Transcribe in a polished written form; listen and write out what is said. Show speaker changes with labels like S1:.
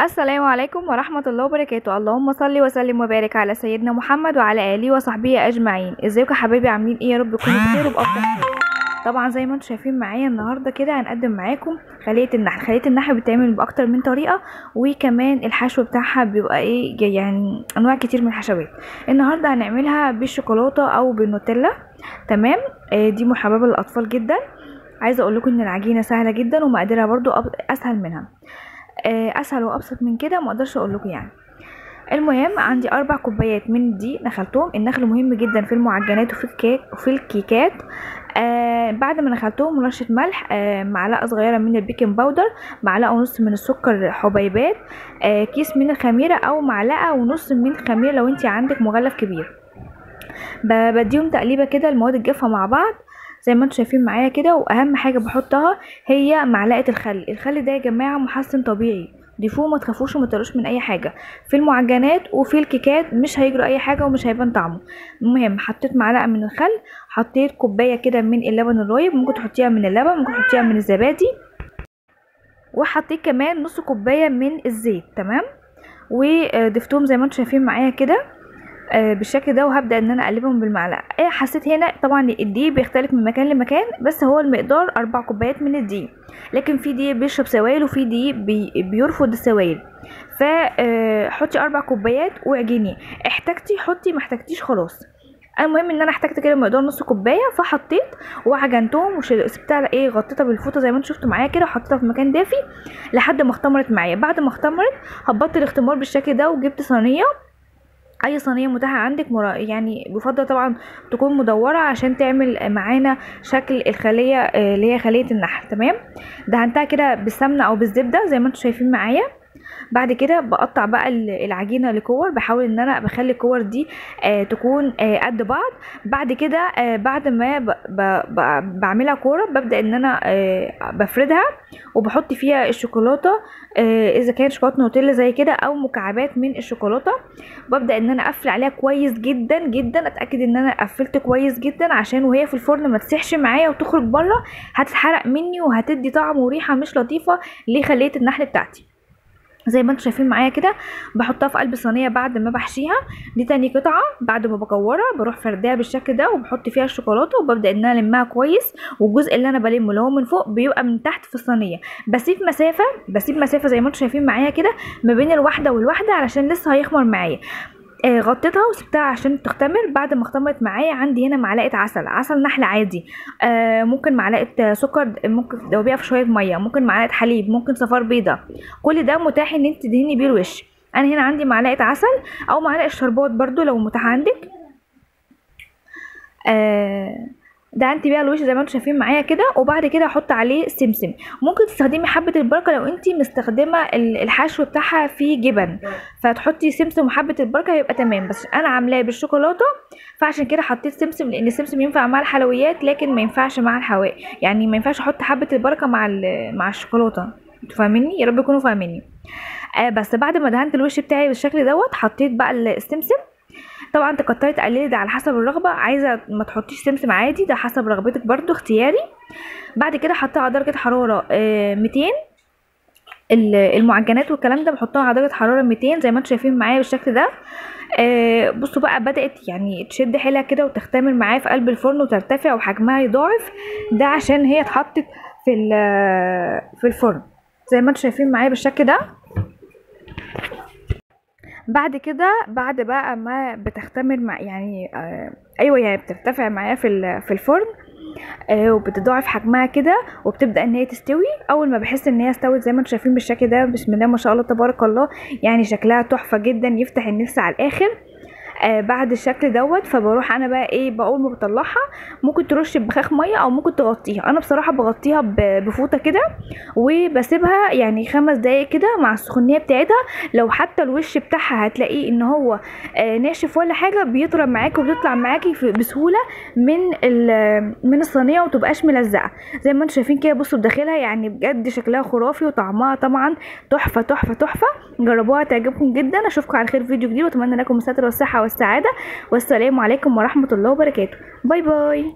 S1: السلام عليكم ورحمة الله وبركاته. اللهم صل وسلم وبارك على سيدنا محمد وعلى آله وصحبه أجمعين. ازيكم يا حبايبي، عاملين ايه؟ يا رب تكونوا بخير وبأفضل حال. طبعا زي ما انتم شايفين معايا النهارده كده هنقدم معاكم خلية النحل. خلية النحل بتتعمل بأكتر من طريقة، وكمان الحشو بتاعها بيبقى ايه، يعني انواع كتير من الحشوات. النهارده هنعملها بالشوكولاتة او بالنوتيلا. تمام. دي محببة للأطفال جدا. عايزه اقول لكم ان العجينه سهله جدا ومقاديرها برضو اسهل منها. اسهل وابسط من كده ما اقدرش اقول لكم يعني. المهم عندي 4 كوبايات من الدقيق نخلتهم. النخل مهم جدا في المعجنات وفي الكيكات. بعد ما نخلتهم ورشه ملح، معلقه صغيره من البيكنج باودر، معلقه ونص من السكر حبيبات، كيس من الخميره او معلقه ونص من الخميره لو انت عندك مغلف كبير. بديهم تقليبه كده المواد الجافه مع بعض زي ما انتم شايفين معايا كده. واهم حاجه بحطها هي معلقه الخل. الخل ده يا جماعه محسن طبيعي، ضيفوه ما تخافوش وما تقلقوش من اي حاجه. في المعجنات وفي الكيكات مش هيجرى اي حاجه ومش هيبان طعمه. المهم حطيت معلقه من الخل، حطيت كوبايه كده من اللبن الرايب، ممكن تحطيها من اللبن، ممكن تحطيها من الزبادي، وحطيت كمان نص كوبايه من الزيت. تمام. وضفتهم زي ما انتم شايفين معايا كده بالشكل ده، وهبدا ان انا اقلبهم بالمعلقه. حسيت هنا طبعا الدقيق بيختلف من مكان لمكان، بس هو المقدار 4 كوبايات من الدقيق. لكن في دقيق بيشرب سوائل وفي دقيق بيرفض السوائل. فحطي 4 كوبايات واعجني. احتاجتي حطي، ما احتاجتيش خلاص. المهم ان انا احتاجت كده مقدار نص كوبايه، فحطيت وعجنتهم وسبتها غطيتها بالفوطه زي ما انتم شفتوا معايا كده، وحطيتها في مكان دافي لحد ما اختمرت معايا. بعد ما اختمرت هبطت الاختمار بالشكل ده، وجبت صينيه، اي صينيه متاحه عندك يعني بفضل طبعا تكون مدوره عشان تعمل معانا شكل الخليه اللي هي خليه النحل. تمام. دهنتها كده بالسمنه او بالزبده زي ما انتم شايفين معايا. بعد كده بقطع بقى العجينه لكور، بحاول ان انا بخلي الكور دي تكون قد بعض. بعد كده بعد ما بعملها كوره، ببدا ان انا بفردها وبحط فيها الشوكولاته، اذا كان شوكولاته نوتيلا زي كده او مكعبات من الشوكولاته. ببدا ان انا اقفل عليها كويس جدا جدا، اتاكد ان انا قفلت كويس جدا عشان وهي في الفرن ما تسيحش معايا وتخرج بره، هتتحرق مني وهتدي طعم وريحه مش لطيفه لخليه النحل بتاعتي. زي ما انتم شايفين معايا كده بحطها في قلب الصينيه بعد ما بحشيها. دي تاني قطعه بعد ما بكورها بروح فرداها بالشكل ده وبحط فيها الشوكولاته، وببدا ان انا المها كويس. والجزء اللي انا بلمه اللي هو من فوق بيبقى من تحت في الصينيه. بسيب مسافه زي ما انتم شايفين معايا كده ما بين الواحده والواحده علشان لسه هيخمر معايا. غطيتها وسبتها عشان تختمر. بعد ما اختمرت معايا عندي هنا معلقه عسل نحل عادي، ممكن معلقه سكر، ممكن تدوبيها في شويه ميه، ممكن معلقه حليب، ممكن صفار بيضه. كل ده متاح ان انت تدهني بيه الوش. انا هنا عندي معلقه عسل او معلقه شربات برضو لو متاح عندك. دهنت بيها الوش زي ما انتم شايفين معايا كده. وبعد كده احط عليه سمسم. ممكن تستخدمي حبه البركه لو انت مستخدمه الحشو بتاعها فيه جبن، فتحطي سمسم وحبه البركه يبقى تمام. بس انا عاملاه بالشوكولاته، فعشان كده حطيت سمسم، لان السمسم ينفع مع الحلويات لكن ما ينفعش مع الحواء. يعني ما ينفعش احط حبه البركه مع الشوكولاته. انتوا فاهميني؟ يا رب تكونوا فاهميني. بس بعد ما دهنت الوش بتاعي بالشكل دوت حطيت بقى السمسم. طبعا تكتري تقللي ده على حسب الرغبه، عايزه ما تحطيش سمسم عادي، ده حسب رغبتك برضو اختياري. بعد كده حطيها على درجه حراره 200. المعجنات والكلام ده بحطها على درجه حراره 200 زي ما انتم شايفين معايا بالشكل ده. بصوا بقى بدات يعني تشد حيلها كده وتختمر معايا في قلب الفرن وترتفع وحجمها يضاعف. ده عشان هي اتحطت في الفرن زي ما انتم شايفين معايا بالشكل ده. بعد كده بعد بقى ما بتختمر مع يعني ايوه يعني بترتفع معايا في الفرن، وبتضاعف حجمها كده وبتبدا ان هي تستوي. اول ما بحس ان هي استوت زي ما انتم شايفين بالشكل ده، بسم الله ما شاء الله تبارك الله، يعني شكلها تحفه جدا يفتح النفس على الاخر. بعد الشكل دوت فبروح انا بقى بقول ما بطلعها، ممكن ترش ببخاخ ميه او ممكن تغطيها. انا بصراحه بغطيها بفوطه كده وبسيبها يعني 5 دقايق كده مع السخونيه بتاعتها. لو حتى الوش بتاعها هتلاقيه ان هو ناشف ولا حاجه، بيطرى معاكي وبيطلع معاكي بسهوله من الصينيه ومتبقاش ملزقه زي ما انتم شايفين كده. بصوا بداخلها يعني بجد شكلها خرافي، وطعمها طبعا تحفه تحفه تحفه. جربوها تعجبكم جدا. اشوفكم على خير في فيديو جديد، واتمنى لكم الستر والصحه والسعاده. والسلام عليكم ورحمه الله وبركاته. باي باي.